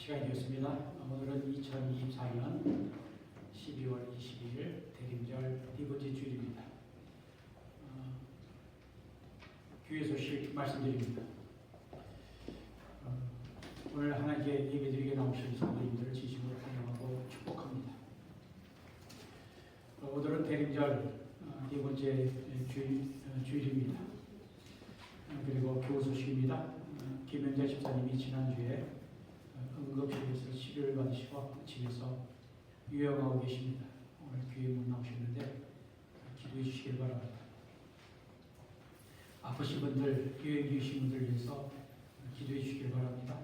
시간이 되었습니다. 오늘은 2024년 12월 22일 대림절 네 번째 주일입니다. 교회 소식 말씀드립니다. 오늘 하나님께 예배드리게 나오신 성도님들을 진심으로 환영하고 축복합니다. 오늘은 대림절 네 번째 주일입니다. 그리고 교회 소식입니다. 김현재 집사님이 지난주에 응급실에서 치료를 받으시고 집에서 유영하고 계십니다. 오늘 교회 못 나오셨는데 기도해 주시길 바랍니다. 아프신 분들, 유행 주신 분들 위해서 기도해 주시길 바랍니다.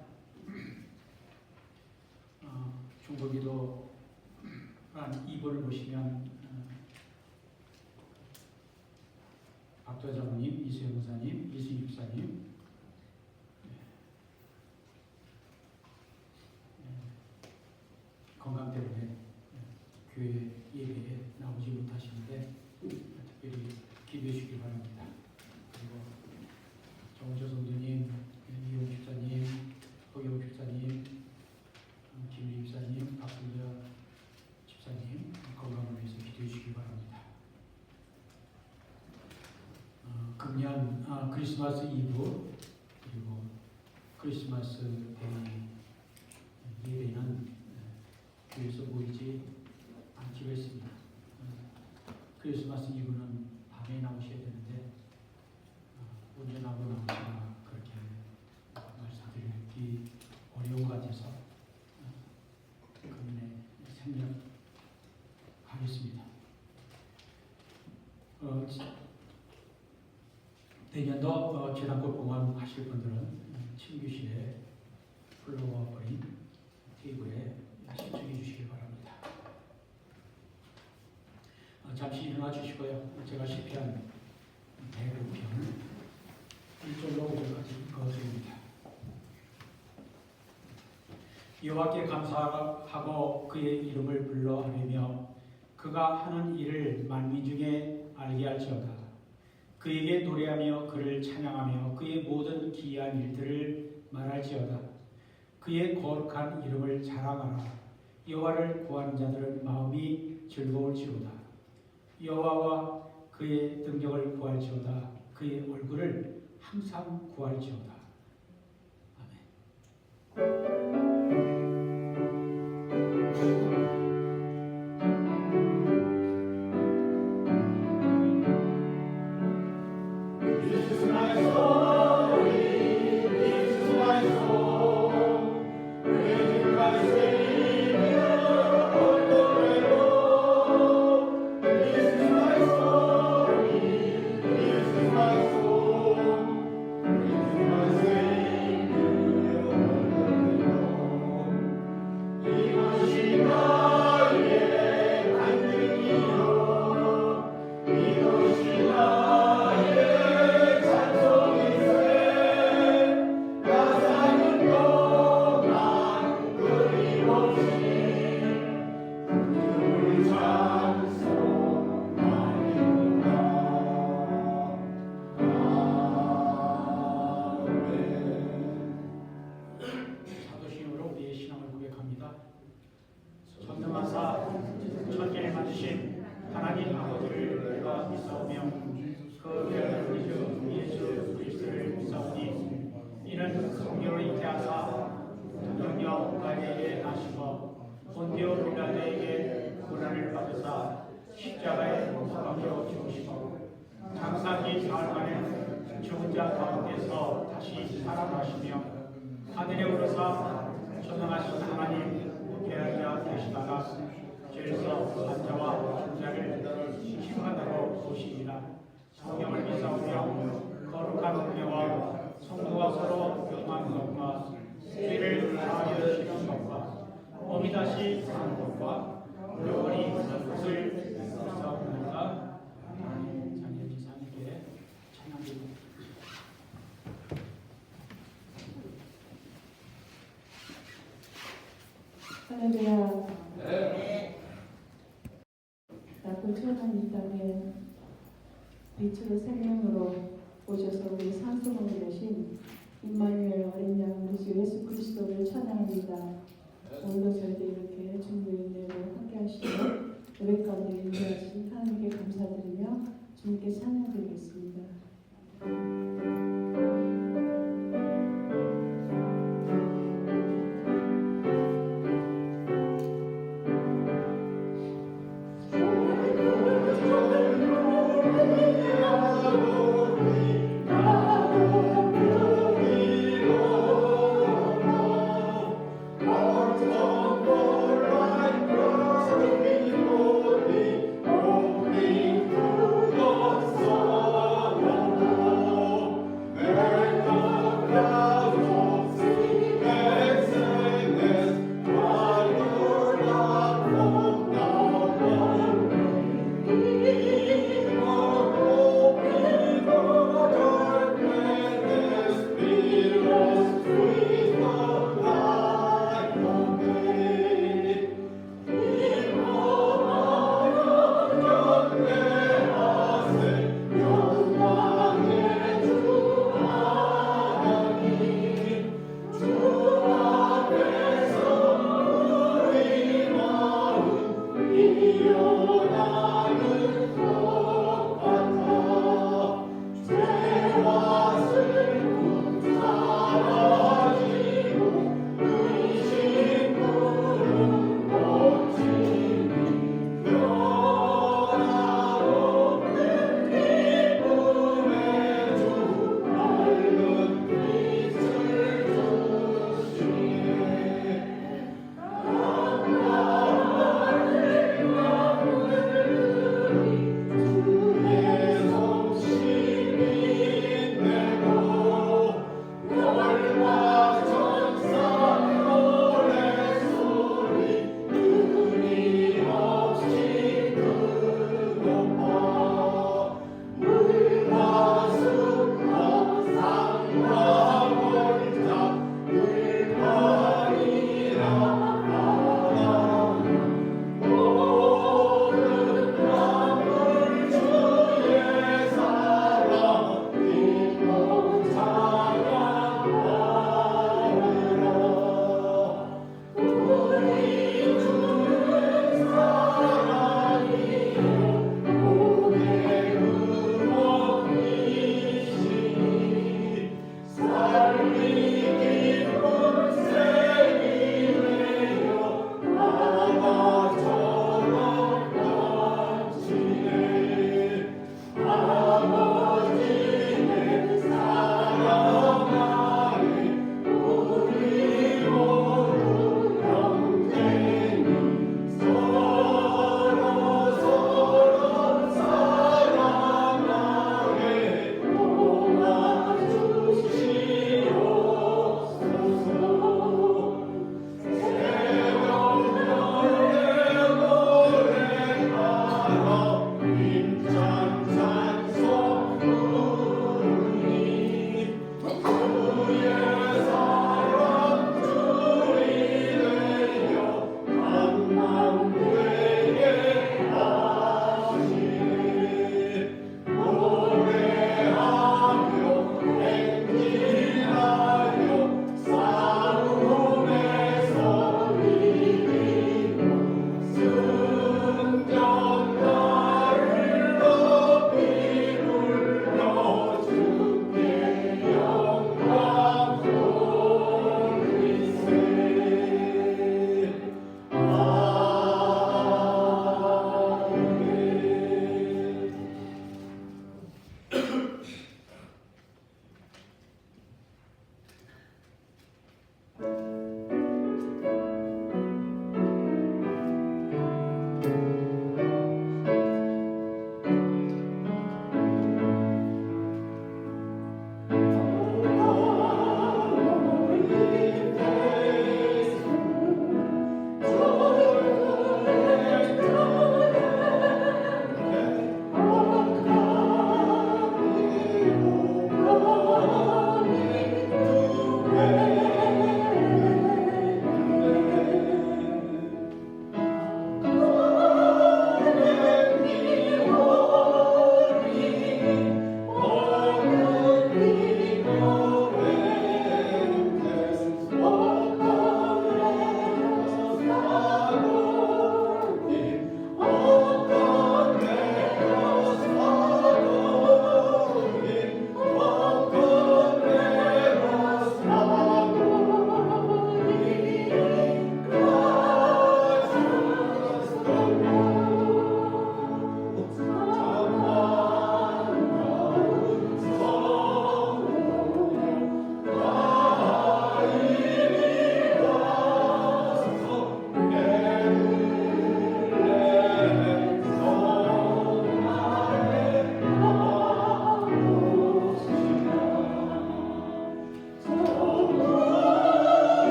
중보기도 한 2번을 보시면 박도자 장로님, 이수영 목사님, 이승희 집사님, 건강 때문에 교회 예배에 나오지 못하시는데 특별히 기도해 주시기 바랍니다. 그리고 정우조 성도님, 이용 집사님, 허경 집사님, 김리 집사님, 박순자 집사님 건강을 위해서 기도해 주시기 바랍니다. 금년 크리스마스 이브 그리고 크리스마스 데이 예배는 교회에서 모이지 않기로 했습니다. 크리스마스 이브는 밤에 나오셔야 되는데 운전하고 나오시나 그렇게 말씀드리기 어려운 것 같아서 금년에 생략하겠습니다. 내년도 재단꽃 공헌 하실 분들은 침교실에 플로어 버린 테이블에 신청해 주시기 바랍니다. 잠시 일어나 주시고요. 제가 시편 105편 1절로 5절까지 읽어드립니다. 여호와께 감사하고 그의 이름을 불러 하며 그가 하는 일을 만민 중에 알게 할지어다. 그에게 노래하며 그를 찬양하며 그의 모든 기이한 일들을 말할지어다. 그의 거룩한 이름을 자랑하라. 여호와를 구하는 자들은 마음이 즐거울지로다. 여호와와 그의 능력을 구할지어다. 그의 얼굴을 항상 구할지어다. 아멘. 십자가에 못박혀 죽으시고 장사기 사흘만에 죽은 자 가운데서 다시 살아나시며 하늘에 오르사 전능하신 하나님 계하자 되시다가 죄에서 산자와 천자를 심판하러 오시니라. 성령을 믿사오며 거룩한 은혜와 성도가 서로 교통하는 것과 죄를 사하여 지는 것과 몸이 다시 사는 것과 영원히 있는 것을 사옵나이다. 장례 지사님께 찬양드립니다. 할렐루야. 나쁜 천한 이 땅에 빛으로 생명으로 오셔서 우리 산소를 되신 임마누엘 어린 양 우리 주 예수 그리스도를 찬양합니다. 오늘도 저희들 이렇게 주님의 은혜로 함께 하시고 예배 가운데 인도하신 하나님께 감사드리며 주님께 찬양드리겠습니다. Oh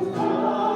엎드려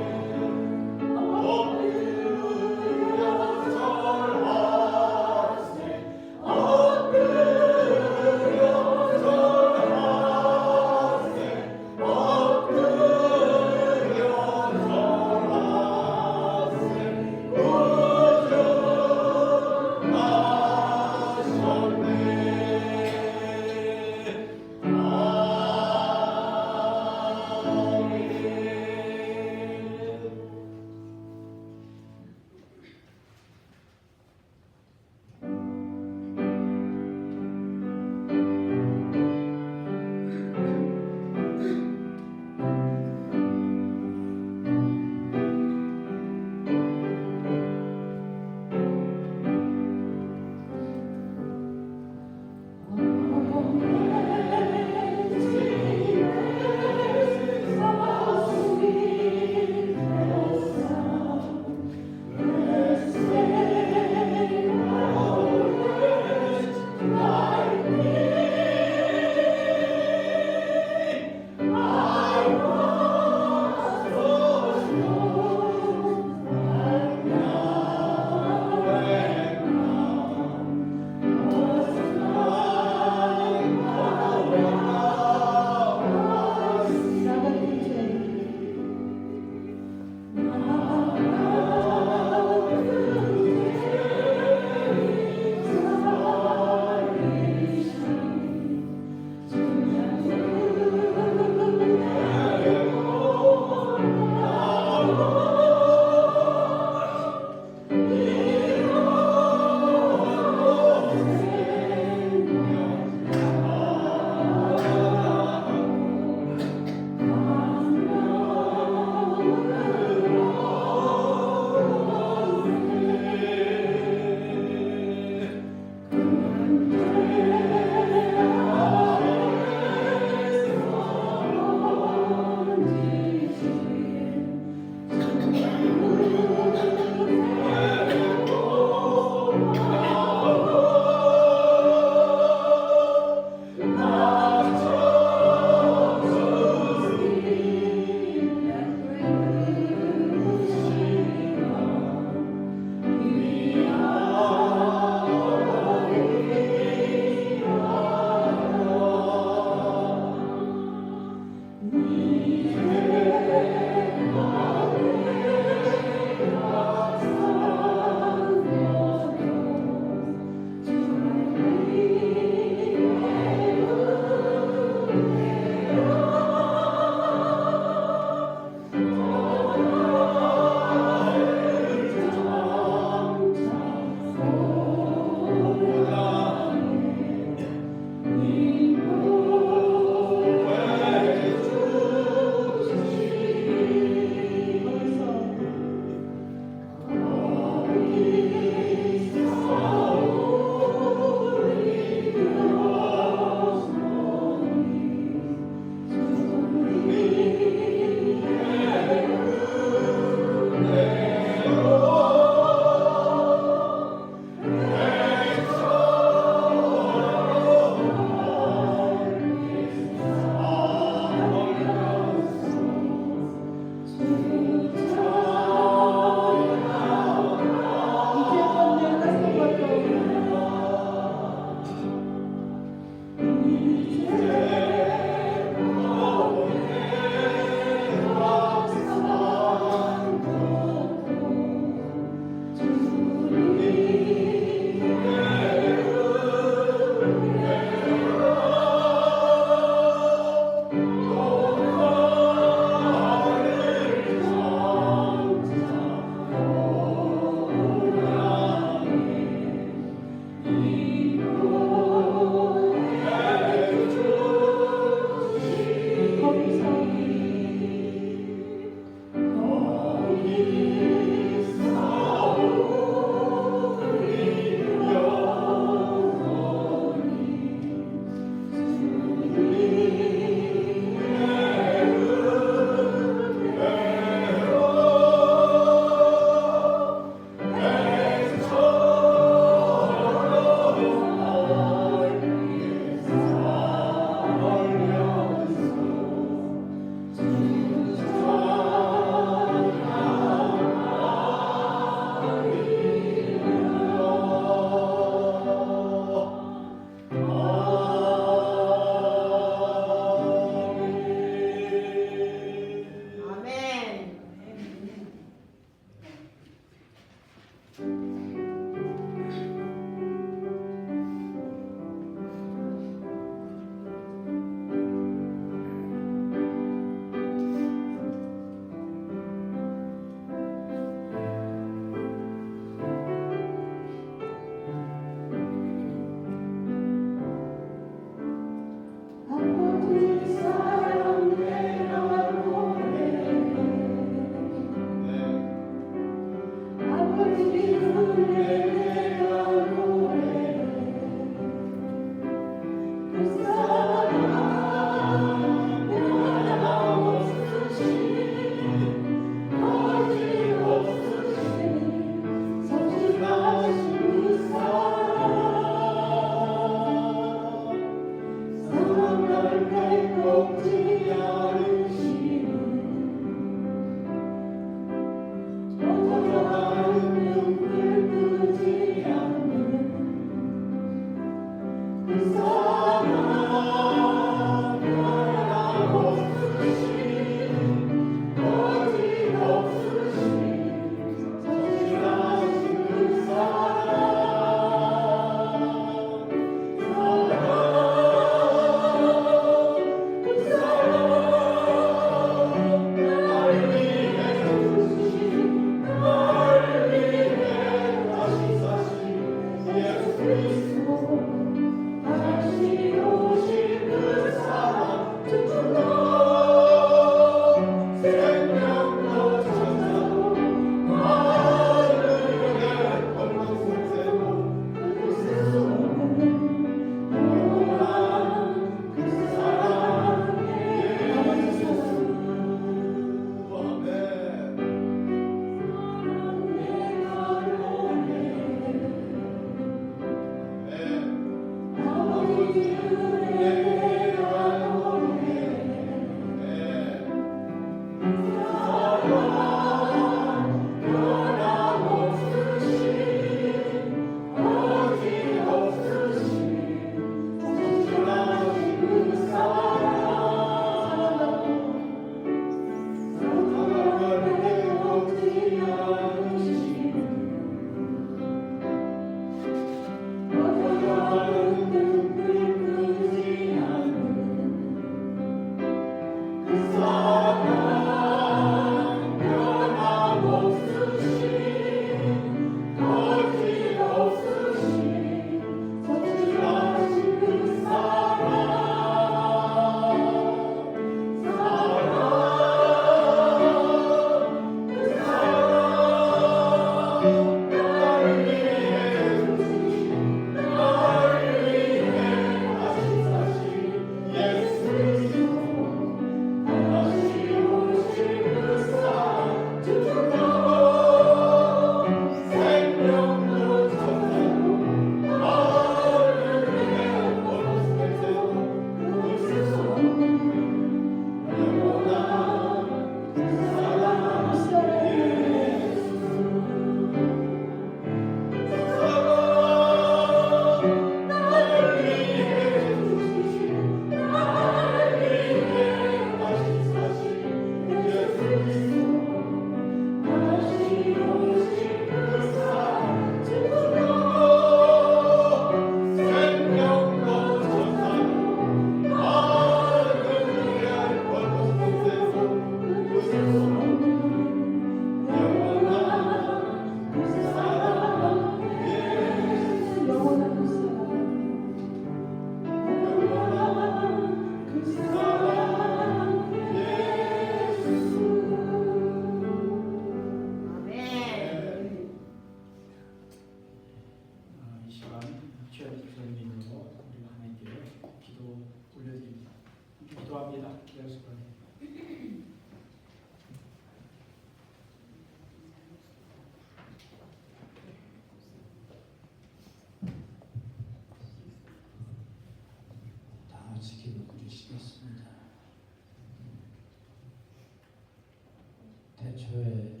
태초에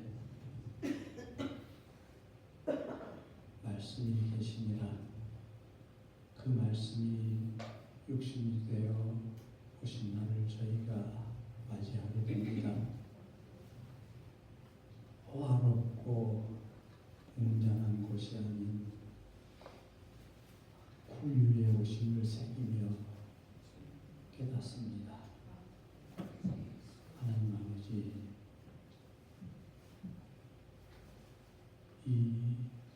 말씀이 계시니라. 그 말씀이 육신이 되어 오신 날을 저희가 맞이하게 됩니다. 호화롭고 웅장한 곳이 아닌 구유의 오심을 새기며 깨닫습니다. 하나님 아버지, 이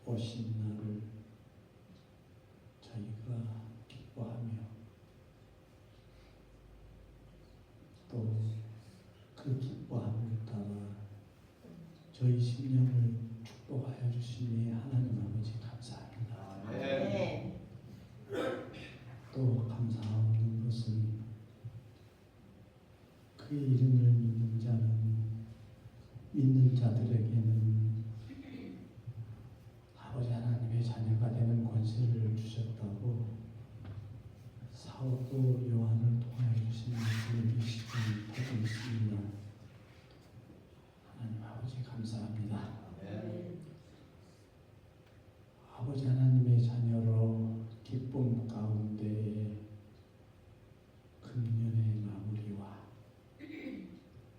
오신 날을 저희가 기뻐하며 또 그 기뻐함을 따라 저희 심령을 축복하여 주시니 하나님 아버지 감사합니다. 네. 또 감사하는 것은 그의 이름을 믿는 자들에게는 아버지 하나님의 자녀가 되는 권세를 주셨다고 사도 요한을 통하여 주신 말씀을 미시간 하고 있습니다. 하나님 아버지 감사합니다. 아버지 하나님의 자녀로 기쁨 가운데에 금년의 마무리와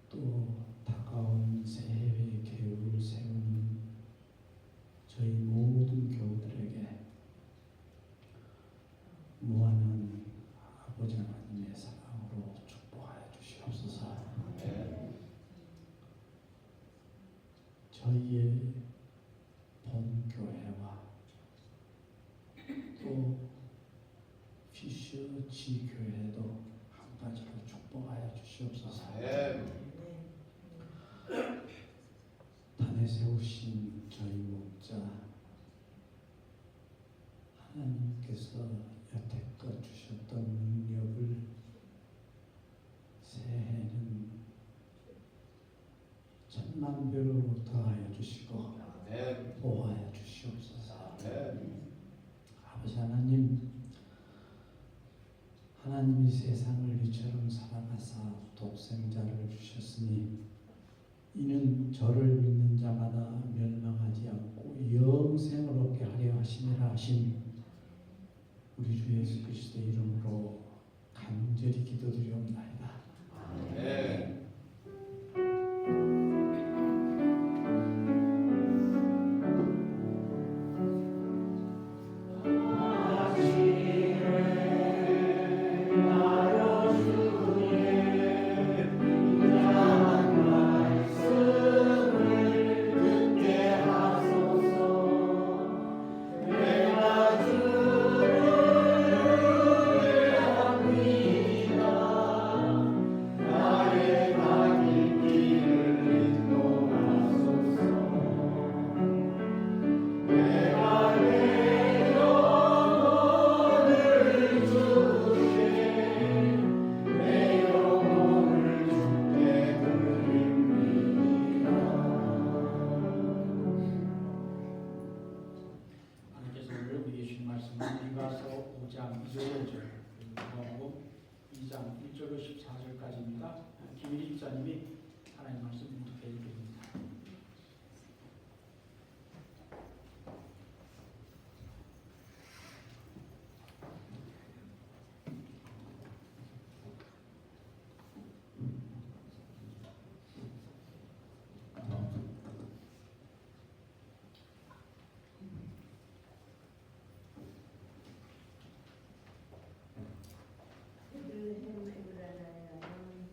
또 다가온 새해의 계획을 세우는 저희 모든 교우들에게 무한한 아버지 하나님의 사랑으로 축복하여 주시옵소서. 저희의 본교회와 또 피셔 지교회도 한 가지로 축복하여 주시옵소서. 단에 세우신 저희 목자 하나님께서 여태껏 주셨던 능력을 새해는 천만 배로 더하여 주시고 보호하여 주시옵소서. 아버지 하나님, 하나님이 세상을 이처럼 살아가사 독생자를 주셨으니 이는 저를 믿는 자마다 멸망하지 않고 영생을 얻게 하려 하심이라 하신 우리 주 예수 그리스도의 이름으로 간절히 기도드리옵나이다. 아멘. 미가서 5장 2절, 누가복음 2장 1절로 14절까지입니다. 김일희 집사님이 하나님 말씀 묵독해 주십니다.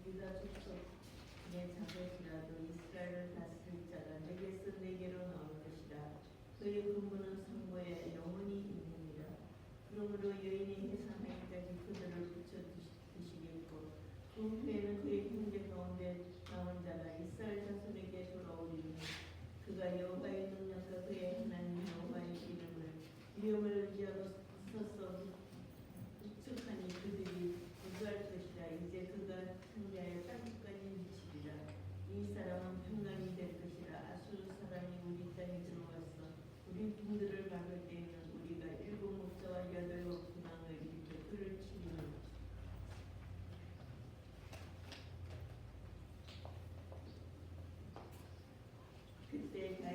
유다 족속의 자손이라도 이스라엘을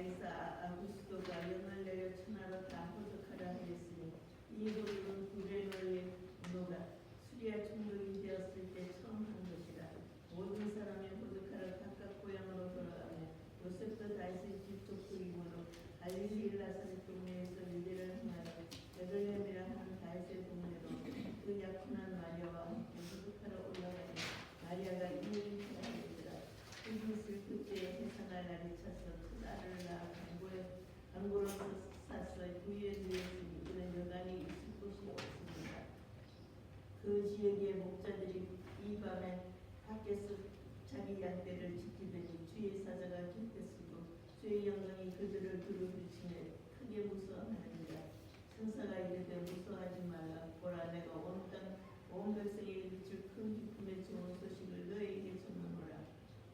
다이사 아구스도가 영을 내려 천하로 다 호적하라 하였으니 이 도리는 구레노의 노가 수리아 총독이 되었을 때 처음 한 것이라. 모든 사람이 호적하라 각각 고향으로 돌아가며 요셉도 다윗의 집 족속이므로 갈릴리 나사렛 동네에서 유대를 행하여 베들레헴이라 하는 다윗의 동네로 그 약혼한 마리아와 함께 호적하러 올라가니 마리아가 2년이라 하였더라. 이것을 그때에 해산할 날이 차서 큰 아들을 낳아 강고로 쌌어 부유에 누였으니 그는 여간이 있을 곳이 없습니다. 그 지역의 목자들이 이 밤에 밖에서 자기 양떼를 지키더니 주의 사자가 깃에 쓰고 주의 영광이 그들을 두루비치며 크게 무서워하느니라. 천사가 이르되 무서워하지 말라. 보라 내가 온 백성에게 비출 큰 기쁨의 좋은 소식을 너희에게 전하노라.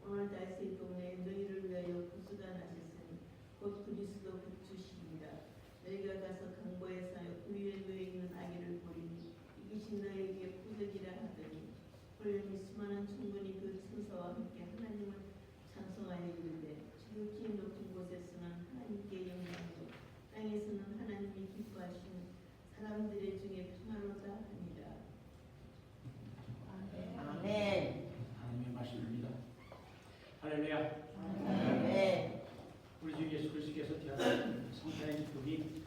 오늘 다윗의 동네에 너희를 위하여 구수가 나셨으니 곧 그리스도 구주시니라. 너희가 가서 강보에 사여 부위에 누워 있는 아기를 보리니 이것이 너희에게 표적이라 하더니 홀령이 수많은 충분히 그 천사와 함께 하나님을 찬송하여 이르되 지극히 높은 곳에서는 하나님께 영광이요 땅에서는 하나님이 기뻐하시는 사람들의 중에 평화로다 하니라. 아멘. 하나님의 말씀입니다. 할렐루야. 아멘. 우리 주 예수 그리스도께서 되어진 성탄의 기쁨이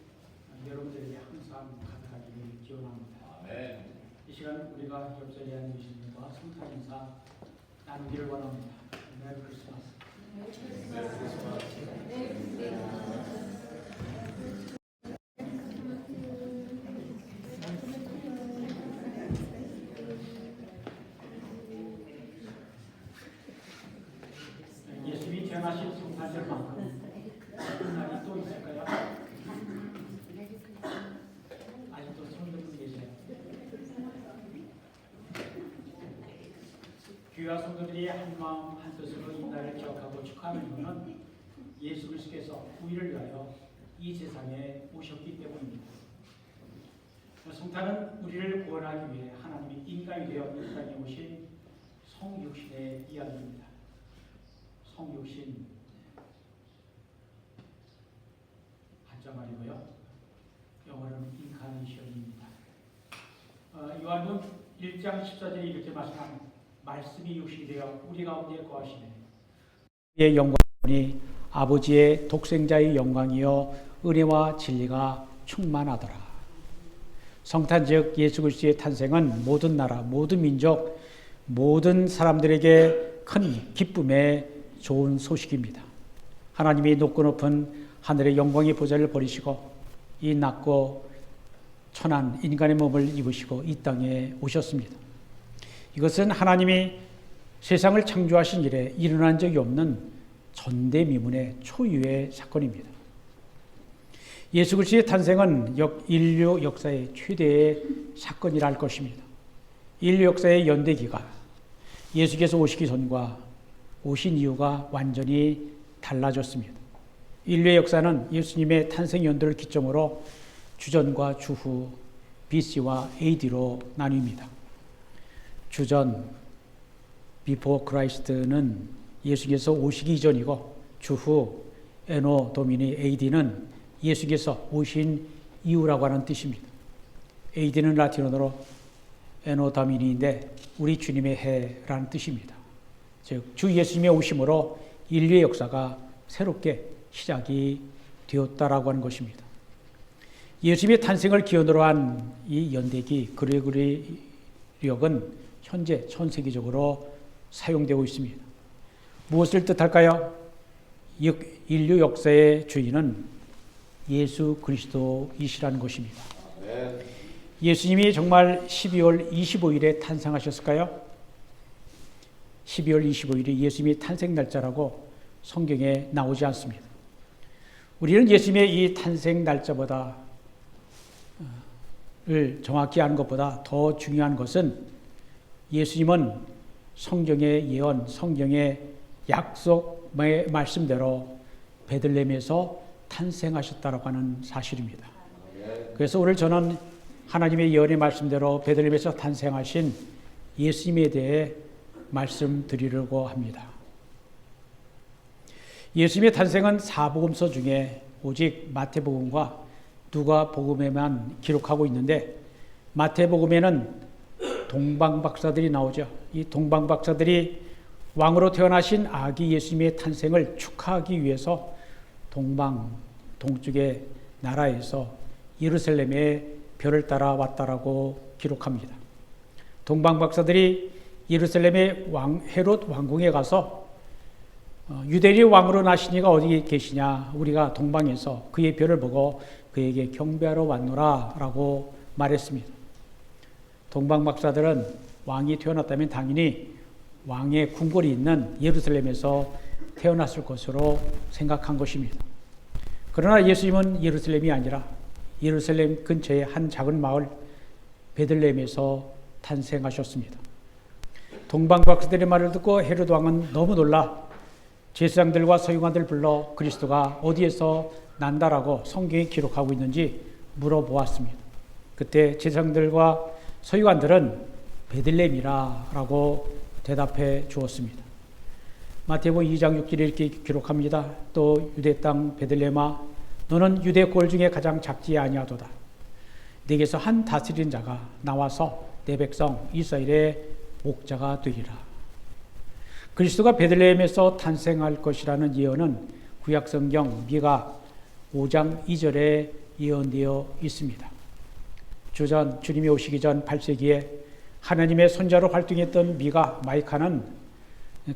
여러분들에게 항상 가득하기를 기원합니다. 이 시간 우리가 옆자리에 앉은 분과 성탄 인사 나누기를 원합니다. 메리 크리스마스. 예수님이 태어나신 성탄절만큼 그런 날이 또 있을까요? 아직도 성도분 계세요. 귀와 성도들이 한마음 한뜻으로 이 날을 기억하고 축하하는 이유는 예수 그리스도께서 우리를 위하여 이 세상에 오셨기 때문입니다. 성탄은 우리를 구원하기 위해 하나님이 인간이 되어 이 땅에 오신 성육신의 이야기입니다. 성육신 한자말이고요. 영어로는 인카네이션입니다. 요한복음 1장 14절에 이렇게 말씀합니다. 말씀이 육신이 되어 우리 가운데 거하시네. 의 영광이 아버지의 독생자의 영광이요 은혜와 진리가 충만하더라. 성탄 즉 예수 그리스도의 탄생은 모든 나라, 모든 민족, 모든 사람들에게 큰 기쁨의 좋은 소식입니다. 하나님이 높고 높은 하늘의 영광의 보좌를 버리시고 이 낮고 천한 인간의 몸을 입으시고 이 땅에 오셨습니다. 이것은 하나님이 세상을 창조하신 이래 일어난 적이 없는 전대미문의 초유의 사건입니다. 예수 그리스도의 탄생은 인류 역사의 최대의 사건이라 할 것입니다. 인류 역사의 연대기가 예수께서 오시기 전과 오신 이유가 완전히 달라졌습니다. 인류의 역사는 예수님의 탄생 연도를 기점으로 주전과 주후, BC와 AD로 나뉩니다. 주전, Before Christ는 예수께서 오시기 이전이고 주후, Anno Domini AD는 예수께서 오신 이후라고 하는 뜻입니다. AD는 라틴어로 Anno Domini인데 우리 주님의 해라는 뜻입니다. 즉, 주 예수님의 오심으로 인류의 역사가 새롭게 시작이 되었다라고 하는 것입니다. 예수님의 탄생을 기원으로 한 이 연대기 그레고리력은 현재 전 세계적으로 사용되고 있습니다. 무엇을 뜻할까요? 인류 역사의 주인은 예수 그리스도이시라는 것입니다. 예수님이 정말 12월 25일에 탄생하셨을까요? 12월 25일이 예수님의 탄생 날짜라고 성경에 나오지 않습니다. 우리는 예수님의 이 탄생 날짜보다 정확히 아는 것보다 더 중요한 것은 예수님은 성경의 예언, 성경의 약속의 말씀대로 베들레헴에서 탄생하셨다고 하는 사실입니다. 그래서 오늘 저는 하나님의 예언의 말씀대로 베들레헴에서 탄생하신 예수님에 대해 말씀드리려고 합니다. 예수님의 탄생은 사복음서 중에 오직 마태복음과 누가복음에만 기록하고 있는데, 마태복음에는 동방박사들이 나오죠. 이 동방박사들이 왕으로 태어나신 아기 예수님의 탄생을 축하하기 위해서 동쪽의 나라에서 예루살렘에 별을 따라 왔다라고 기록합니다. 동방박사들이 예루살렘의 헤롯 왕궁에 가서 유대인의 왕으로 나신 이가 어디 계시냐, 우리가 동방에서 그의 별을 보고 그에게 경배하러 왔노라 라고 말했습니다. 동방박사들은 왕이 태어났다면 당연히 왕의 궁궐이 있는 예루살렘에서 태어났을 것으로 생각한 것입니다. 그러나 예수님은 예루살렘이 아니라 예루살렘 근처의 한 작은 마을 베들레헴에서 탄생하셨습니다. 동방박사들의 말을 듣고 헤롯 왕은 너무 놀라 제사장들과 서기관들 불러 그리스도가 어디에서 난다라고 성경에 기록하고 있는지 물어보았습니다. 그때 제사장들과 서기관들은 베들레헴이라고 대답해 주었습니다. 마태복음 2장 6절에 이렇게 기록합니다. 또 유대 땅 베들레헴아, 너는 유대 골 중에 가장 작지 아니하도다. 네게서 한 다스린 자가 나와서 내 백성 이스라엘의 목자가 되리라. 그리스도가 베들레헴에서 탄생할 것이라는 예언은 구약성경 미가 5장 2절에 예언되어 있습니다. 주전 주님이 오시기 전 8세기에 하나님의 손자로 활동했던 마이카는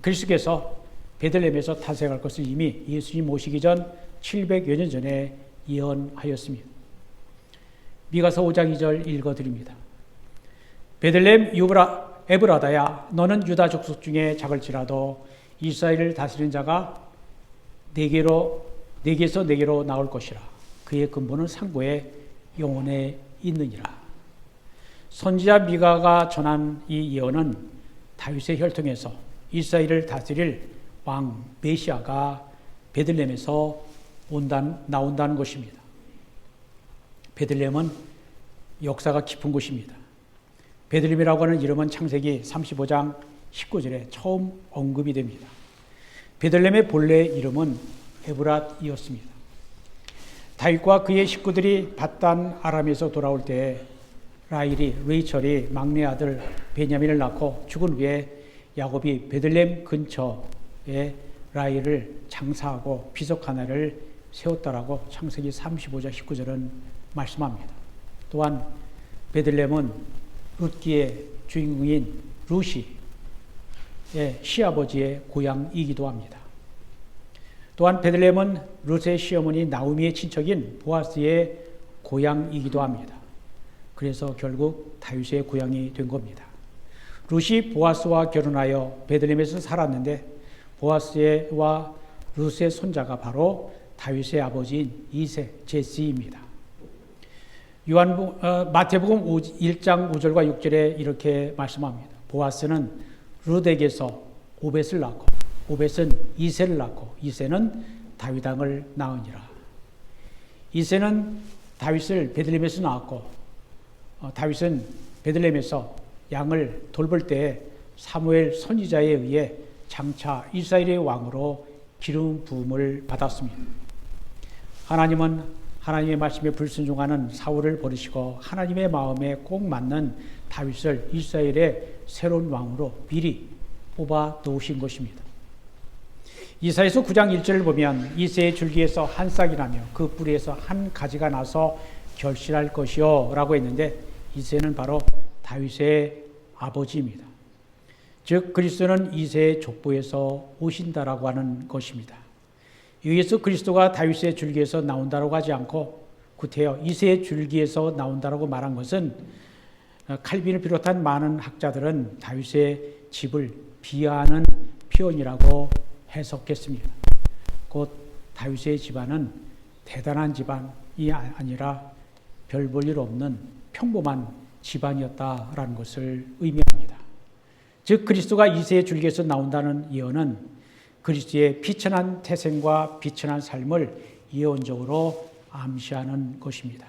그리스도께서 베들레헴에서 탄생할 것을 이미 예수님 오시기 전 700여 년 전에 예언하였습니다. 미가서 5장 2절 읽어드립니다. 베들레헴 에브라다야, 너는 유다 족속 중에 작을지라도 이스라엘을 다스리는 자가 네게서 네게로 나올 것이라. 그의 근본은 상고에 영원에 있느니라. 선지자 미가가 전한 이 예언은 다윗의 혈통에서 이스라엘을 다스릴 왕 메시아가 베들레헴에서 나온다는 것입니다. 베들레헴은 역사가 깊은 곳입니다. 베들레헴이라고 하는 이름은 창세기 35장 19절에 처음 언급이 됩니다. 베들레헴의 본래 이름은 에브랏이었습니다. 다윗과 그의 식구들이 밧단 아람에서 돌아올 때 레이첼이 막내 아들 베냐민을 낳고 죽은 후에 야곱이 베들레헴 근처에 라헬을 장사하고 비석 하나를 세웠다라고 창세기 35장 19절은 말씀합니다. 또한 베들레헴은 룻기의 주인공인 루시의 시아버지의 고향이기도 합니다. 또한 베들레헴은 룻의 시어머니 나오미의 친척인 보아스의 고향이기도 합니다. 그래서 결국 다윗의 고향이 된 겁니다. 룻이 보아스와 결혼하여 베들레헴에서 살았는데 보아스와 룻의 손자가 바로 다윗의 아버지인 이세 제시입니다. 마태복음 1장 5절과 6절에 이렇게 말씀합니다. 보아스는 룻에게서 오벳을 낳고 오벳은 이세를 낳고 이세는 다윗 왕을 낳으니라. 이세는 다윗을 베들레헴에서 낳았고 다윗은 베들레헴에서 양을 돌볼 때 사무엘 선지자에 의해 장차 이스라엘의 왕으로 기름 부음을 받았습니다. 하나님은 하나님의 말씀에 불순종하는 사울을 버리시고 하나님의 마음에 꼭 맞는 다윗을 이스라엘의 새로운 왕으로 미리 뽑아 놓으신 것입니다. 이사야서 9장 1절을 보면 이새의 줄기에서 한 싹이 나며 그 뿌리에서 한 가지가 나서 결실할 것이요 라고 했는데 이새는 바로 다윗의 아버지입니다. 즉 그리스도는 이새의 족보에서 오신다라고 하는 것입니다. 여기서 그리스도가 다윗의 줄기에서 나온다라고 하지 않고 구태여 이새의 줄기에서 나온다라고 말한 것은 칼빈을 비롯한 많은 학자들은 다윗의 집을 비하하는 표현이라고 해석했습니다. 곧 다윗의 집안은 대단한 집안이 아니라 별 볼 일 없는 평범한 집안이었다라는 것을 의미합니다. 즉 그리스도가 이새의 줄기에서 나온다는 예언은 그리스도의 비천한 태생과 비천한 삶을 예언적으로 암시하는 것입니다.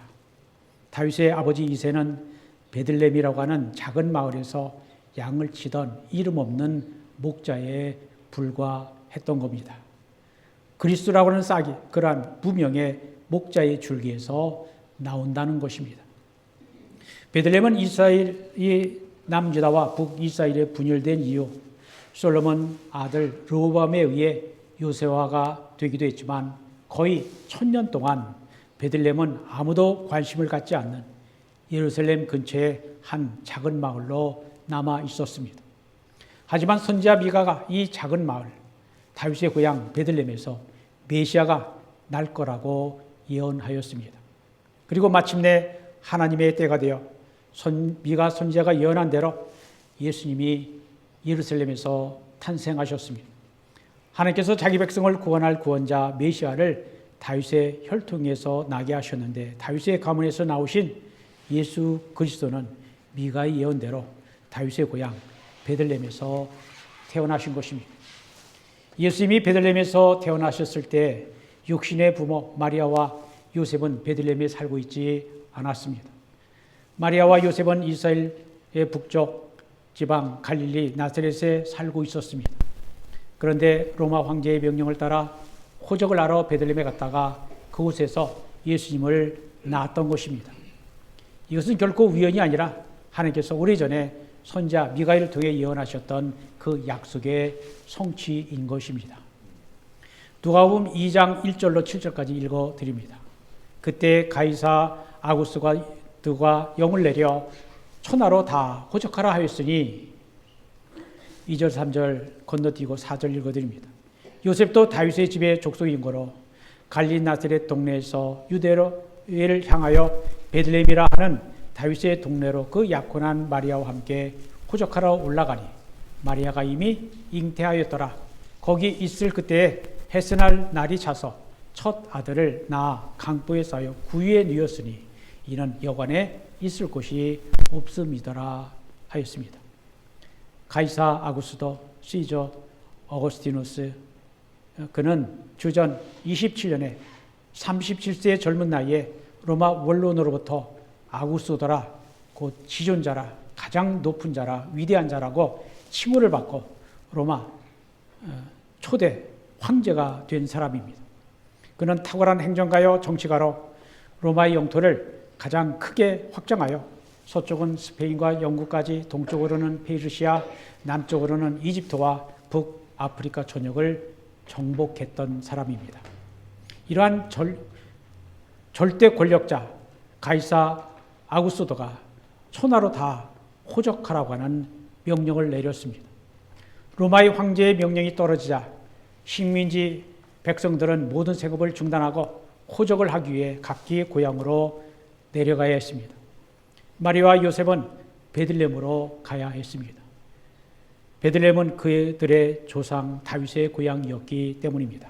다윗의 아버지 이새는 베들레헴이라고 하는 작은 마을에서 양을 치던 이름 없는 목자에 불과했던 겁니다. 그리스도라고 하는 싹이 그러한 무명의 목자의 줄기에서 나온다는 것입니다. 베들레헴은 이스라엘이 남유다와 북이스라엘에 분열된 이후 솔로몬 아들 르호보암에 의해 요새화가 되기도 했지만 거의 1000년 동안 베들레헴은 아무도 관심을 갖지 않는 예루살렘 근처의 한 작은 마을로 남아 있었습니다. 하지만 선지자 미가가 이 작은 마을 다윗의 고향 베들레헴에서 메시아가 날 거라고 예언하였습니다. 그리고 마침내 하나님의 때가 되어 미가 선지자가 예언한 대로 예수님이 예루살렘에서 탄생하셨습니다. 하나님께서 자기 백성을 구원할 구원자 메시아를 다윗의 혈통에서 나게 하셨는데 다윗의 가문에서 나오신 예수 그리스도는 미가의 예언대로 다윗의 고향 베들레헴에서 태어나신 것입니다. 예수님이 베들레헴에서 태어나셨을 때 육신의 부모 마리아와 요셉은 베들레헴에 살고 있지 않았습니다. 마리아와 요셉은 이스라엘의 북쪽 지방 갈릴리 나사렛에 살고 있었습니다. 그런데 로마 황제의 명령을 따라 호적을 하러 베들레헴에 갔다가 그곳에서 예수님을 낳았던 것입니다. 이것은 결코 우연이 아니라 하나님께서 오래전에 선지자 미가를 통해 예언하셨던 그 약속의 성취인 것입니다. 누가복음 2장 1절로 7절까지 읽어드립니다. 그때 가이사 아구스가 영을 내려 천하로 다 호적하라 하였으니 2절 3절 건너뛰고 4절 읽어드립니다. 요셉도 다윗의 집의 족속인 거로 갈릴리 나사렛 동네에서 유대를 향하여 베들레헴이라 하는 다윗의 동네로 그 약혼한 마리아와 함께 호적하러 올라가니 마리아가 이미 잉태하였더라. 거기 있을 그때에 햇새날 날이 차서 첫 아들을 낳아 강보에 쌓여 구유에 누였으니 이는 여관에 있을 곳이 없음이더라 하였습니다. 가이사 아구스도 시저 어거스티누스 그는 주전 27년에 37세의 젊은 나이에 로마 원로노로부터 아구스도라 곧 지존자라 가장 높은 자라 위대한 자라고 칭호를 받고 로마 초대 황제가 된 사람입니다. 그는 탁월한 행정가요 정치가로 로마의 영토를 가장 크게 확장하여 서쪽은 스페인과 영국까지 동쪽으로는 페르시아, 남쪽으로는 이집트와 북아프리카 전역을 정복했던 사람입니다. 이러한 절대 권력자 가이사 아구스도가 천하로 다 호적하라고 하는 명령을 내렸습니다. 로마의 황제의 명령이 떨어지자 식민지 백성들은 모든 생업을 중단하고 호적을 하기 위해 각기의 고향으로 내려가야 했습니다. 마리아와 요셉은 베들레헴으로 가야 했습니다. 베들레헴은 그들의 조상 다윗의 고향이었기 때문입니다.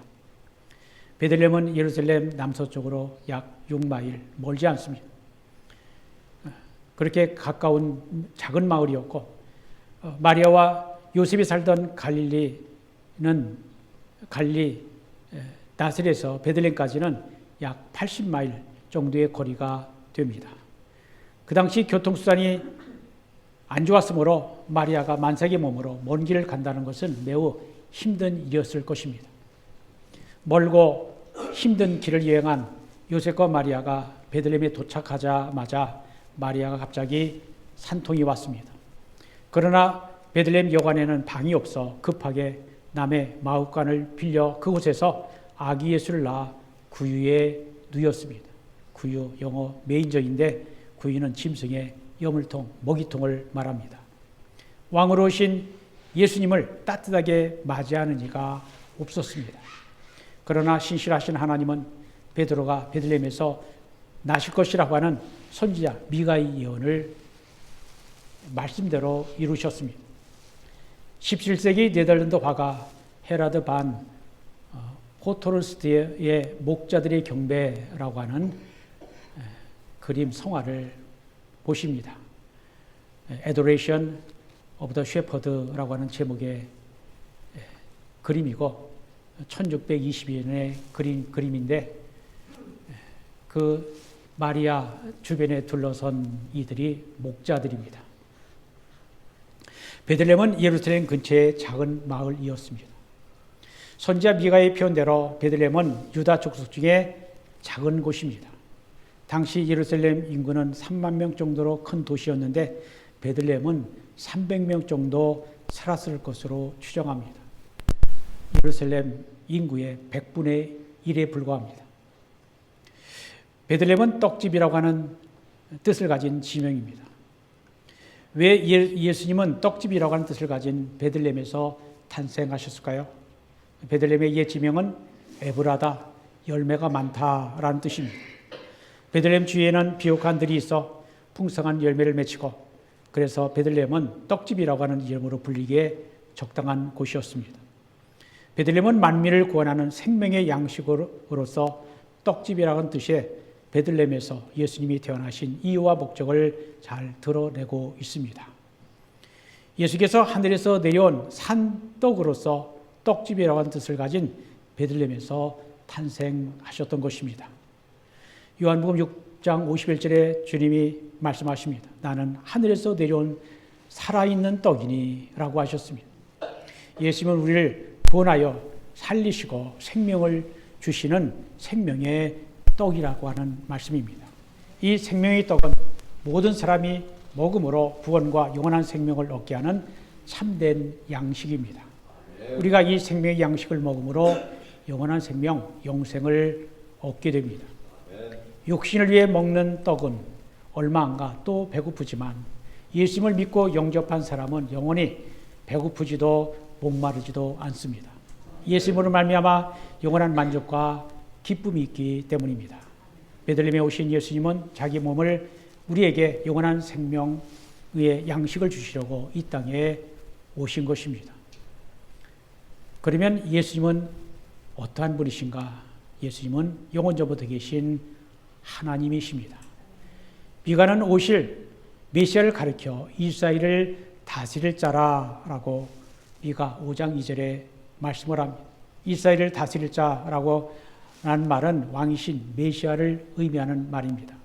베들레헴은 예루살렘 남서쪽으로 약 6마일 멀지 않습니다. 그렇게 가까운 작은 마을이었고 마리아와 요셉이 살던 갈릴리 나사렛에서 베들레헴까지는 약 80마일 정도의 거리가 됩니다. 그 당시 교통수단이 안 좋았으므로 마리아가 만삭의 몸으로 먼 길을 간다는 것은 매우 힘든 일이었을 것입니다. 멀고 힘든 길을 여행한 요셉과 마리아가 베들레헴에 도착하자마자 마리아가 갑자기 산통이 왔습니다. 그러나 베들레헴 여관에는 방이 없어 급하게 남의 마구간을 빌려 그곳에서 아기 예수를 낳아 구유에 누였습니다. 구유 영어 메인저인데 구유는 짐승의 여물통, 먹이통을 말합니다. 왕으로 오신 예수님을 따뜻하게 맞이하는 이가 없었습니다. 그러나 신실하신 하나님은 베드로가 베들레헴에서 나실 것이라고 하는 선지자 미가의 예언을 말씀대로 이루셨습니다. 17세기 네덜란드 화가 헤라드 반 호토르스트의 목자들의 경배라고 하는 그림 성화를 보십니다. Adoration of the Shepherd라고 하는 제목의 그림이고 1622년에 그린 그림인데 그 마리아 주변에 둘러선 이들이 목자들입니다. 베들레헴은 예루살렘 근처의 작은 마을이었습니다. 선지자 미가의 표현대로 베들레헴은 유다 족속 중에 작은 곳입니다. 당시 예루살렘 인구는 3만 명 정도로 큰 도시였는데 베들레헴은 300명 정도 살았을 것으로 추정합니다. 예루살렘 인구의 100분의 1에 불과합니다. 베들레헴은 떡집이라고 하는 뜻을 가진 지명입니다. 왜 예수님은 떡집이라고 하는 뜻을 가진 베들레헴에서 탄생하셨을까요? 베들레헴의 옛 지명은 에브라다, 열매가 많다라는 뜻입니다. 베들레헴 주위에는 비옥한 들이 있어 풍성한 열매를 맺히고 그래서 베들레헴은 떡집이라고 하는 이름으로 불리기에 적당한 곳이었습니다. 베들레헴은 만민을 구원하는 생명의 양식으로서 떡집이라고 하는 뜻의 베들레헴에서 예수님이 태어나신 이유와 목적을 잘 드러내고 있습니다. 예수께서 하늘에서 내려온 산떡으로서 떡집이라고 하는 뜻을 가진 베들레헴에서 탄생하셨던 것입니다. 요한복음 6장 51절에 주님이 말씀하십니다. 나는 하늘에서 내려온 살아있는 떡이니 라고 하셨습니다. 예수님은 우리를 구원하여 살리시고 생명을 주시는 생명의 떡이라고 하는 말씀입니다. 이 생명의 떡은 모든 사람이 먹음으로 구원과 영원한 생명을 얻게 하는 참된 양식입니다. 우리가 이 생명의 양식을 먹음으로 영원한 생명, 영생을 얻게 됩니다. 육신을 위해 먹는 떡은 얼마 안 가 또 배고프지만 예수님을 믿고 영접한 사람은 영원히 배고프지도 목마르지도 않습니다. 예수님으로 말미암아 영원한 만족과 기쁨이 있기 때문입니다. 베들레헴에 오신 예수님은 자기 몸을 우리에게 영원한 생명의 양식을 주시려고 이 땅에 오신 것입니다. 그러면 예수님은 어떠한 분이신가? 예수님은 영원전부터 계신 하나님이십니다. 미가는 오실 메시아를 가리켜 이스라엘을 다스릴 자라라고 미가 5장 2절에 말씀을 합니다. 이스라엘을 다스릴 자라고 라는 말은 왕이신 메시아를 의미하는 말입니다.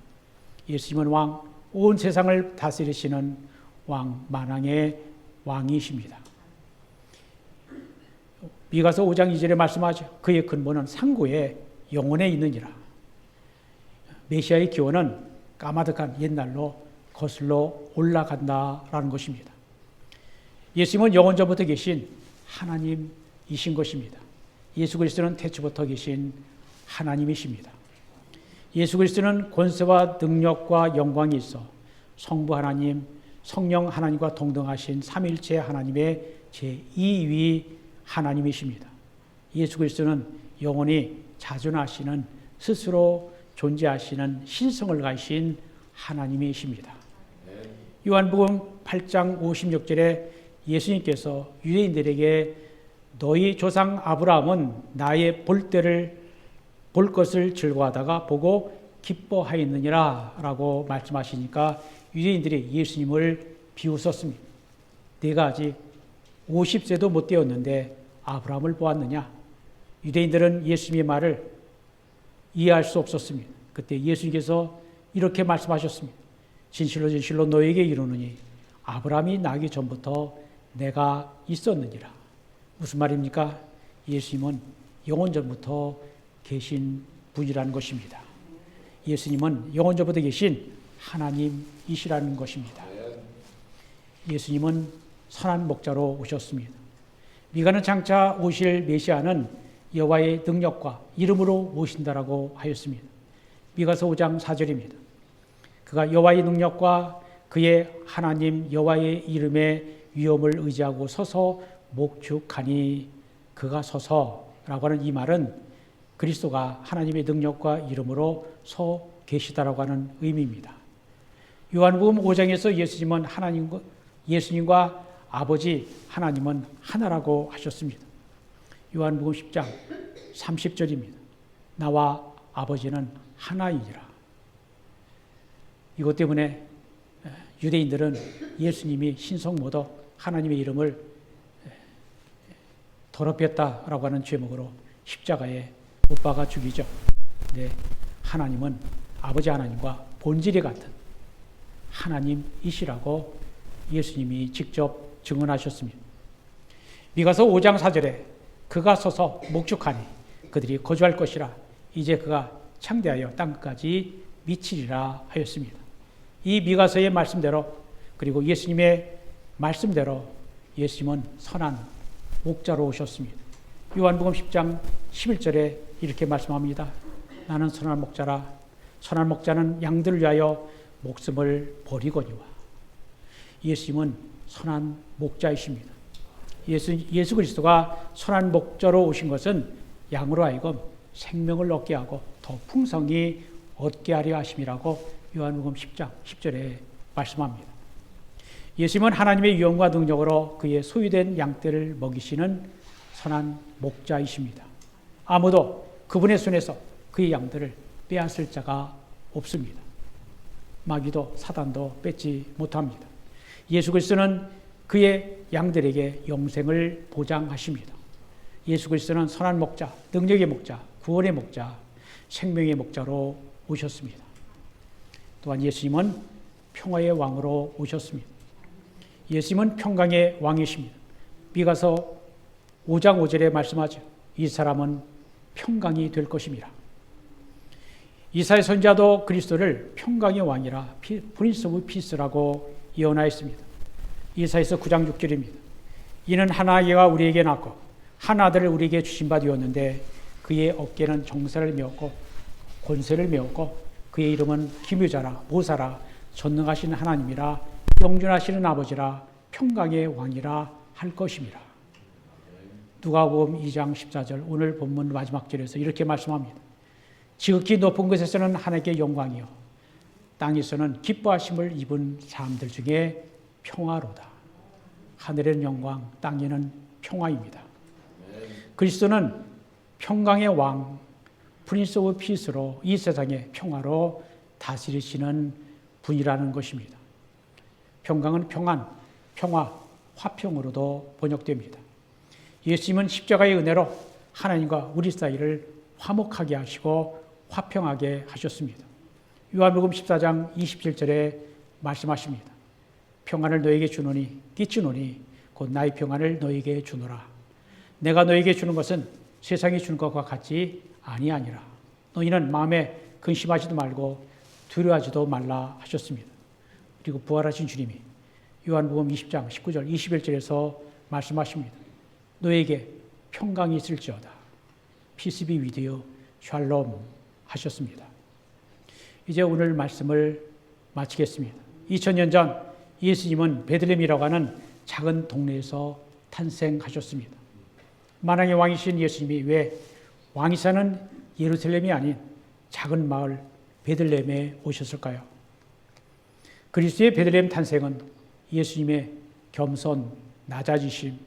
예수님은 왕, 온 세상을 다스리시는 왕, 만왕의 왕이십니다. 미가서 5장 2절에 말씀하죠. 그의 근본은 상고의 영혼에 있느니라. 메시아의 기원은 까마득한 옛날로 거슬러 올라간다라는 것입니다. 예수님은 영원전부터 계신 하나님이신 것입니다. 예수 그리스도는 태초부터 계신 하나님이십니다. 예수 그리스도는 권세와 능력과 영광이 있어 성부 하나님, 성령 하나님과 동등하신 삼일체 하나님의 제2위 하나님이십니다. 예수 그리스도는 영원히 자존하시는 스스로 존재하시는 신성을 가지신 하나님이십니다. 요한복음 8장 56절에 예수님께서 유대인들에게 너희 조상 아브라함은 나의 볼 것을 즐거워하다가 보고 기뻐하였느니라 라고 말씀하시니까 유대인들이 예수님을 비웃었습니다. 내가 아직 50세도 못 되었는데 아브라함을 보았느냐? 유대인들은 예수님의 말을 이해할 수 없었습니다. 그때 예수님께서 이렇게 말씀하셨습니다. 진실로 진실로 너에게 이르노니 아브라함이 나기 전부터 내가 있었느니라. 무슨 말입니까? 예수님은 영원전부터 계신 분이라는 것입니다. 예수님은 영원전부터 계신 하나님이시라는 것입니다. 예수님은 선한 목자로 오셨습니다. 미가는 장차 오실 메시아는 여호와의 능력과 이름으로 오신다라고 하였습니다. 미가서 5장 4절입니다. 그가 여호와의 능력과 그의 하나님 여호와의 이름의 위엄을 의지하고 서서 목축하니 그가 서서라고 하는 이 말은 그리스도가 하나님의 능력과 이름으로 서 계시다라고 하는 의미입니다. 요한복음 5장에서 예수님과 아버지 하나님은 하나라고 하셨습니다. 요한복음 10장 30절입니다. 나와 아버지는 하나이니라. 이것 때문에 유대인들은 예수님이 신성모독 하나님의 이름을 더럽혔다라고 하는 죄목으로 십자가에 못 박아 죽이죠. 근데 하나님은 아버지 하나님과 본질이 같은 하나님이시라고 예수님이 직접 증언하셨습니다. 미가서 5장 4절에 그가 서서 목축하니 그들이 거주할 것이라. 이제 그가 창대하여 땅끝까지 미치리라 하였습니다. 이 미가서의 말씀대로 그리고 예수님의 말씀대로 예수님은 선한 목자로 오셨습니다. 요한복음 10장 11절에 이렇게 말씀합니다. 나는 선한 목자라. 선한 목자는 양들을 위하여 목숨을 버리거니와. 예수님은 선한 목자이십니다. 예수 그리스도가 선한 목자로 오신 것은 양으로 하여금 생명을 얻게 하고 더 풍성히 얻게 하려 하심이라고 요한복음 10장 10절에 말씀합니다. 예수님은 하나님의 유언과 능력으로 그의 소유된 양떼를 먹이시는 선한 목자이십니다. 아무도 그분의 손에서 그의 양들을 빼앗을 자가 없습니다. 마귀도 사단도 뺏지 못합니다. 예수 그리스도는 그의 양들에게 영생을 보장하십니다. 예수 그리스도는 선한 목자, 능력의 목자, 구원의 목자, 생명의 목자로 오셨습니다. 또한 예수님은 평화의 왕으로 오셨습니다. 예수님은 평강의 왕이십니다. 미가서 5장 5절에 말씀하죠. 이 사람은 평강이 될 것입니다. 이사야 선지자도 그리스도를 평강의 왕이라 프린스 오브 피스라고 예언하였습니다. 이사야서 9장 6절입니다. 이는 한 아기가 우리에게 낳고 한 아들을 우리에게 주신 바 되었는데 그의 어깨는 정사를 메었고 권세를 메었고 그의 이름은 기묘자라 모사라 전능하신 하나님이라 영존하시는 아버지라 평강의 왕이라 할 것입니다. 누가복음 2장 14절 오늘 본문 마지막 절에서 이렇게 말씀합니다. 지극히 높은 곳에서는 하나님께 영광이요 땅에서는 기뻐하심을 입은 사람들 중에 평화로다. 하늘에는 영광, 땅에는 평화입니다. 그리스도는 평강의 왕, 프린스 오브 피스로 이 세상의 평화로 다스리시는 분이라는 것입니다. 평강은 평안, 평화, 화평으로도 번역됩니다. 예수님은 십자가의 은혜로 하나님과 우리 사이를 화목하게 하시고 화평하게 하셨습니다. 요한복음 14장 27절에 말씀하십니다. 평안을 너에게 주노니 끼치노니 곧 나의 평안을 너에게 주노라. 내가 너에게 주는 것은 세상이 주는 것과 같이 아니하니라. 너희는 마음에 근심하지도 말고 두려워하지도 말라 하셨습니다. 그리고 부활하신 주님이 요한복음 20장 19절 21절에서 말씀하십니다. 너에게 평강이 있을지어다. Peace be with you. 샬롬 하셨습니다. 이제 오늘 말씀을 마치겠습니다. 2000년 전 예수님은 베들레헴이라고 하는 작은 동네에서 탄생하셨습니다. 만왕의 왕이신 예수님이 왜 왕이 사는 예루살렘이 아닌 작은 마을 베들레헴에 오셨을까요? 그리스도의 베들레헴 탄생은 예수님의 겸손, 낮아지심,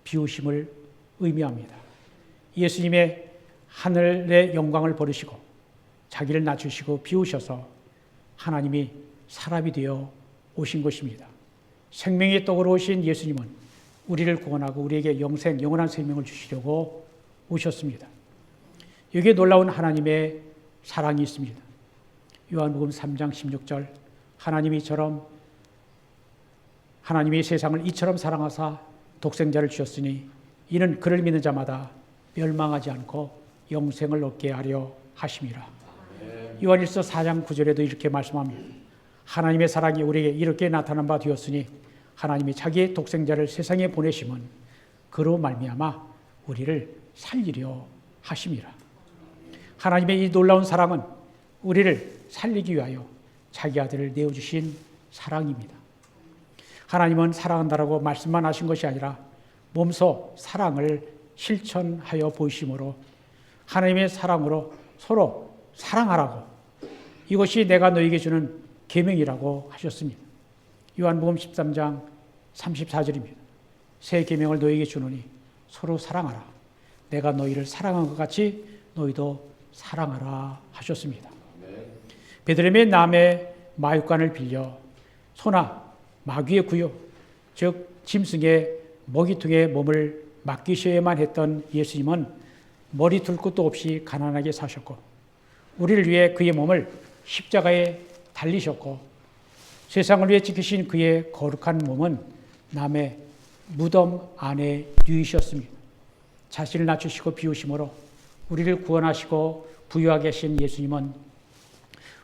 비우심을 의미합니다. 예수님의 하늘의 영광을 버리시고 자기를 낮추시고 비우셔서 하나님이 사람이 되어 오신 것입니다. 생명의 떡으로 오신 예수님은 우리를 구원하고 우리에게 영원한 생명을 주시려고 오셨습니다. 여기에 놀라운 하나님의 사랑이 있습니다. 요한복음 3장 16절 하나님이 세상을 이처럼 사랑하사 독생자를 주셨으니 이는 그를 믿는 자마다 멸망하지 않고 영생을 얻게 하려 하심이라. 요한일서 4장 9절에도 이렇게 말씀합니다. 하나님의 사랑이 우리에게 이렇게 나타난 바 되었으니 하나님이 자기의 독생자를 세상에 보내심은 그로 말미암아 우리를 살리려 하심이라. 하나님의 이 놀라운 사랑은 우리를 살리기 위하여 자기 아들을 내어주신 사랑입니다. 하나님은 사랑한다라고 말씀만 하신 것이 아니라 몸소 사랑을 실천하여 보이심으로 하나님의 사랑으로 서로 사랑하라고 이것이 내가 너에게 주는 계명이라고 하셨습니다. 요한복음 13장 34절입니다. 새 계명을 너에게 주노니 서로 사랑하라. 내가 너희를 사랑한 것 같이 너희도 사랑하라 하셨습니다. 베들레헴의 남의 마육간을 빌려 소나 마귀의 구유, 즉 짐승의 먹이통에 몸을 맡기셔야만 했던 예수님은 머리 둘 곳도 없이 가난하게 사셨고 우리를 위해 그의 몸을 십자가에 달리셨고 세상을 위해 지키신 그의 거룩한 몸은 남의 무덤 안에 누이셨습니다. 자신을 낮추시고 비우심으로 우리를 구원하시고 부유하게 하신 예수님은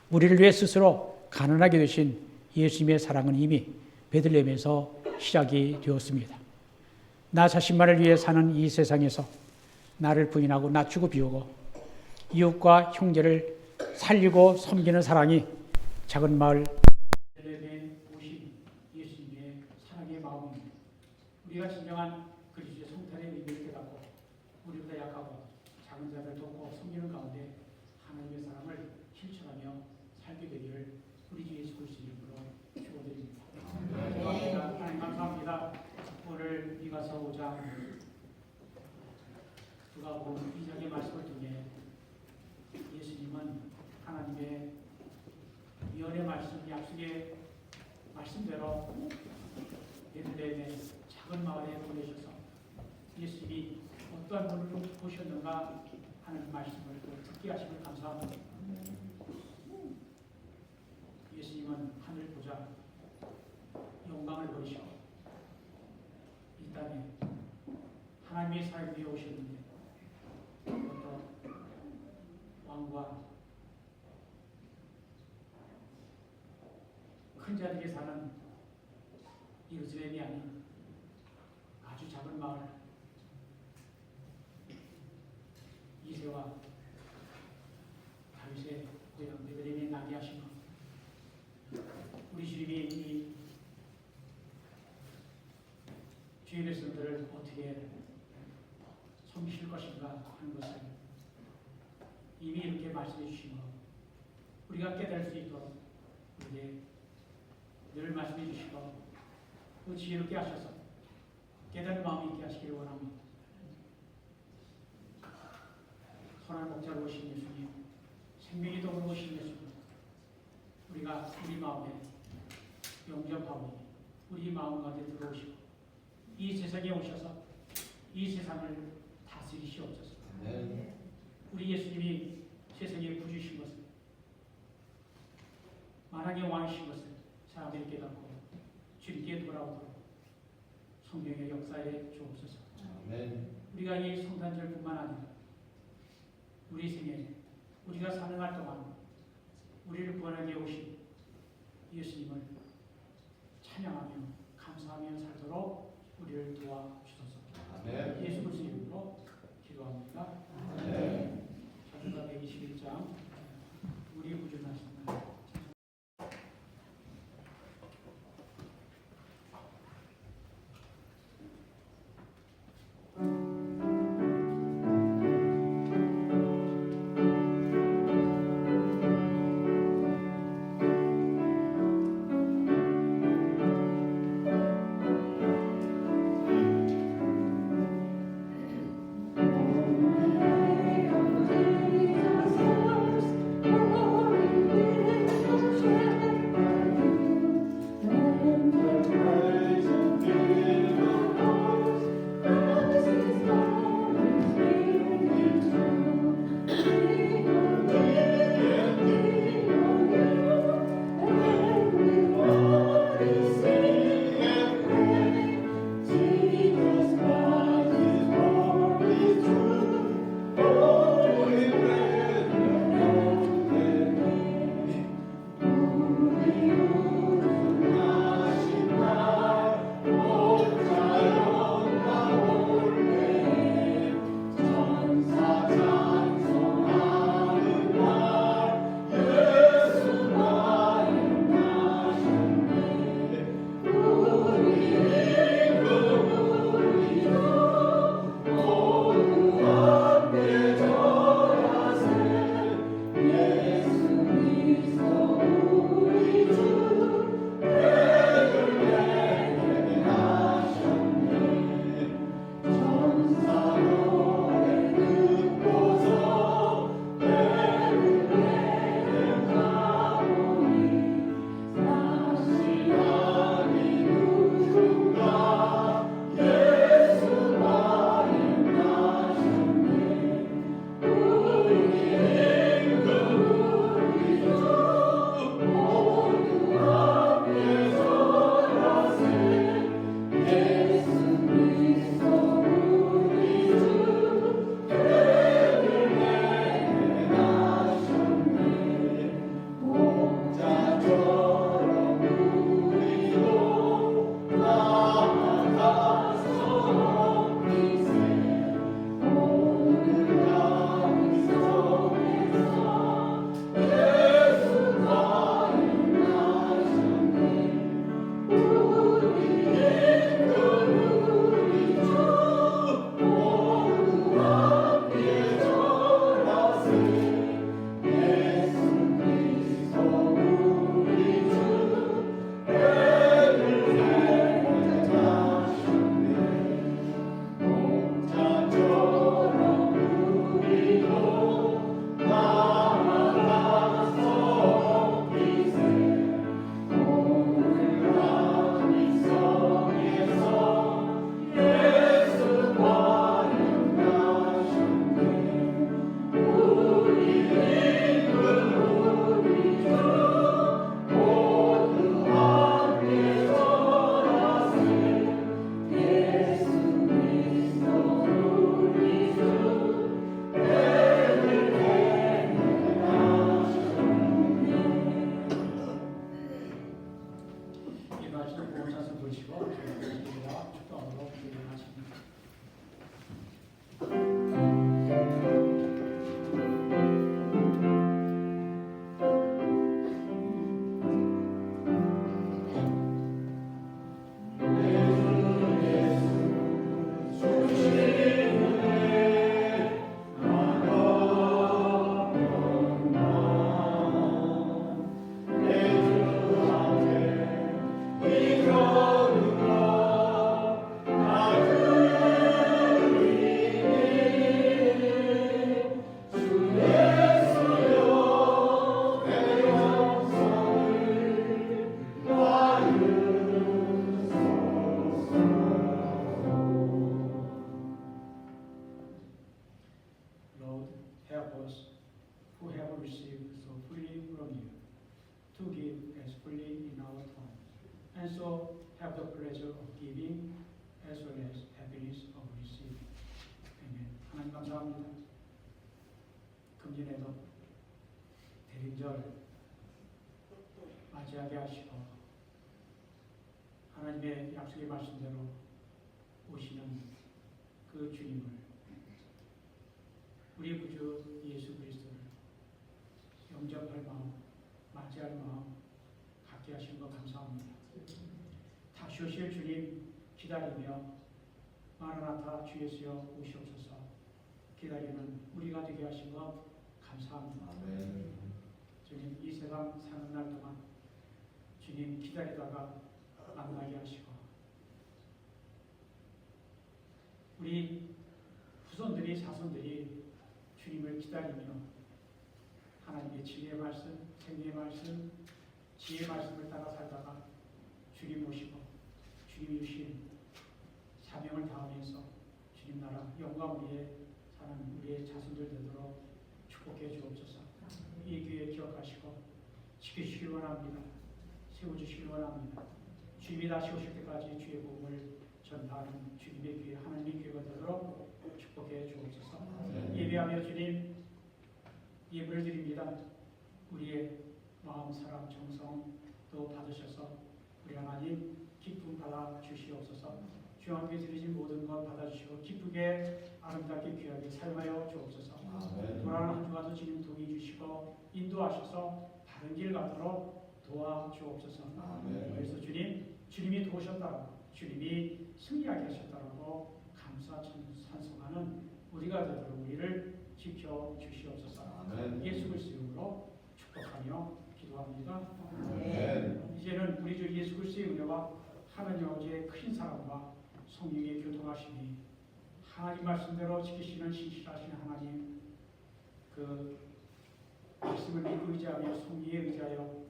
우리를 위해 스스로 가난하게 되신 예수님의 사랑은 이미 베들레헴에서 시작이 되었습니다. 나 자신만을 위해 사는 이 세상에서 나를 부인하고 낮추고 비우고 이웃과 형제를 살리고 섬기는 사랑이 작은 마을 베들레헴에 오신 예수님의 사랑의 마음입니다. 우리가 진정한 그리스도의 성탄의 의미를 깨닫고 우리보다 약하고 작은 자를 돕고 섬기는 가운데 하나님의 사랑을 실천하며 살게 되기를 우리 주 예수 그리스도 이름으로 축원드립니다. 하나님 감사합니다. 오늘 미가서 5장 누가복음 2장의 말씀을 통해 예수님은 하나님의 예언의 말씀, 약속의 말씀대로 베들레헴의 작은 마을에 보내셔서 예수님이 어떠한 분을 보셨는가 하는 말씀을 듣게 하심을 감사합니다. 예수님은 하늘 보좌 영광을 버리시고 이 땅에 하나님의 사람 위에 오셨는데 어떤 왕과 큰 자들이 사는 예루살렘이 아닌 아주 작은 마을 이새와 다윗의 고향 베들레헴에 나게 하신 것, 우리 주님이 이 주의 백성들을 어떻게 섬기실 것인가 하는 것을 이미 이렇게 말씀해 주신 것, 우리가 깨달을 수 있도록 우리에게 늘 말씀해 주시고 또 지혜롭게 하셔서 깨달은 마음이 있게 하시기를 원합니다. 선한 목자로 오신 예수님, 생명의 도구로 오신 예수님, 우리가 우리 마음에 영접하고 우리 마음 가운데 들어오시고 이 세상에 오셔서 이 세상을 다스리시옵소서. 우리 예수님이 세상에 구주신 것을, 만왕의 왕이신 것을 사람들이 깨닫고 주님께 돌아오도록 성령의 역사에 주옵소서. 우리가 이 성탄절뿐만 아니라 우리 생에 우리가 사는 날 동안 우리를 구원하게 오신 예수님을 찬양하며 감사하며 살도록 우리를 도와주소서. 예수 그리스도 이름으로 기도합니다. 찬송가 121장 우리 구주하신 날. help us who have received so freely from you to give as freely in our turn, and so have the pleasure of giving as well as happiness of receiving. 아멘. 하나님 감사합니다. 금년에도 대림절 맞이하게 하시고 하나님의 약속의 말씀대로 오시는 그 주님을 우리 구주 예수 그리스도를 영접할 마음, 맞이할 마음 갖게 하신 것 감사합니다. 다시 오실 주님 기다리며 마라나타 주 예수여 오시옵소서 기다리는 우리가 되게 하신 것 감사합니다. 아멘. 주님 이 세상 사는 날 동안 주님 기다리다가 만나게 하시고 우리 후손들이 자손들이 주님을 기다리며 하나님의 진리의 말씀, 생명의 말씀, 지혜의 말씀을 따라 살다가 주님 모시고 주님이 주신 사명을 다하면서 주님 나라 영광 위에 사는 우리의 자손들 되도록 축복해 주옵소서. 이 교회 기억하시고 지켜주시기 원합니다. 세워주시기 원합니다. 주님이 다시 오실 때까지 주의 복음을 전파하는 주님의 교회, 하나님의 교회가 되도록 축복해 주옵소서. 예배하며 주님 예배를 드립니다. 우리의 마음, 사랑, 정성도 받으셔서 우리 하나님 기쁨 받아 주시옵소서. 주와 함께 드리신 모든 것 받아주시고 기쁘게 아름답게 귀하게 사용하여 주옵소서. 돌아가는 한 주간도 주님 동의 주시고 인도하셔서 바른 길 가도록 도와주옵소서. 그래서 주님이 도우셨다고 주님이 승리하게 하셨다고 감사 찬송하는 우리가 되도록 우리를 지켜주시옵소서. 예수 그리스도의 이름으로 축복하며 기도합니다. 이제는 우리 주 예수 그리스도의 은혜와 하나님 아버지의 큰 사랑과 성령의 교통하심이 하나님 말씀대로 지키시는 신실하신 하나님 그 말씀을 믿고 의지하며 성리에 의지하여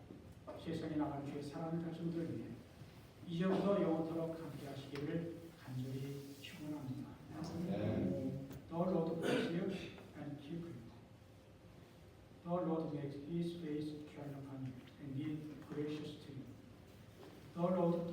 세상에 나가는 주의 사랑하는 백성들 위해 이제부터 영원토록 함께 하시기를 간절히 축원합니다. The Lord bless you and keep you. The Lord makes His face shine upon you and be gracious to you. The Lord